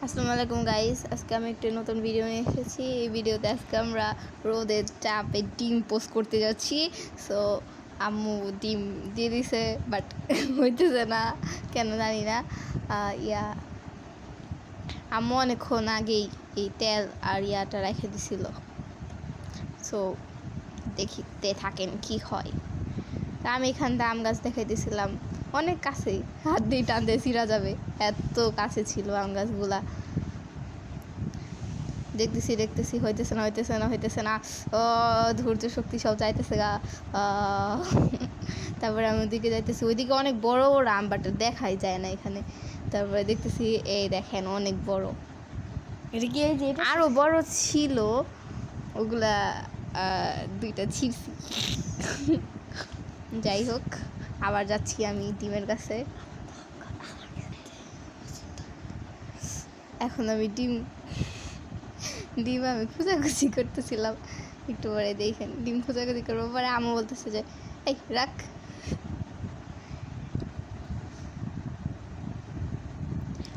আসসালামু আলাইকুম গাইস, আজকে আমি একটা নতুন ভিডিও নিয়ে এসেছি। এই ভিডিওতে আজকে আমরা রোদের চাপে ডিম পোস্ট করতে যাচ্ছি। সো আম্মু ডিম দিয়ে দিছে, বাট হইতেছে না, কেন জানি না। আম্মু অনেকক্ষণ আগেই এই তেল আর ইয়াটা রেখে দিছিল। সো দেখিতে থাকেন কি হয়। আমি এখানটা আম গাছ দেখাইতেছিলাম, অনেক কাছেই, হাত দিয়ে টানতে ছিঁড়া যাবে, এত কাছে ছিল আম গাছগুলা। দেখতেছি হইতেছে না ও ধৈর্য শক্তি সব যাইতেছে গা। তারপরে আমি ওইদিকে যাইতেছি, ওইদিকে অনেক বড় বড় আম, বাট দেখাই যায় না এখানে। তারপরে দেখতেছি এই দেখেন অনেক বড়, এটা কি আরও বড় ছিল, ওগুলা দুইটা ছিঁড়ছি। যাই হোক, আবার যাচ্ছি আমি ডিমের কাছে। এখন আমি ডিম আমি খোঁজাখুঁজি করতেছিলাম, একটু পরে দেখেন ডিম খোঁজাখুঁজি করবো, পরে আম্মু বলতেছে যে এই রাখ।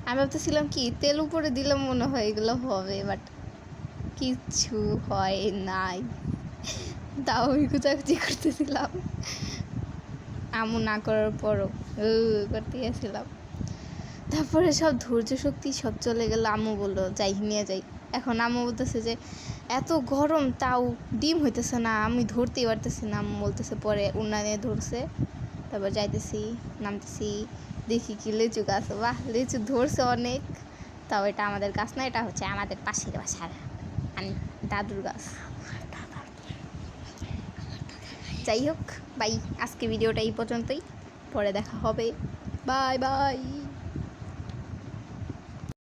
আমি ভাবতেছিলাম কি তেল উপরে দিলাম মনে হয় এগুলো হবে, বাট কিচ্ছু হয় নাই। তাও আমি খোঁজাখুঁজি করতেছিলাম, আম্মু না করার পরও করতে গেছিলাম। তারপরে সব ধৈর্য শক্তি সব চলে গেল। আম্মু বললো যাই নিয়ে যাই। এখন আম্মু বলতেছে যে এত গরম তাও ডিম হইতেছে না, আমি ধরতেই পারতেছি না। আম্মু বলতেছে পরে উন্না নিয়ে ধরছে। তারপর যাইতেছি, নামতেছি, দেখি কি লিচু গাছ, বাহ লিচু ধরছে অনেক। তাও এটা আমাদের গাছ না, এটা হচ্ছে আমাদের পাশের বাসার দাদুর গাছ। যাই হোক, বাই, আজকে ভিডিওটা এই পর্যন্তই, পরে দেখা হবে, বাই বাই।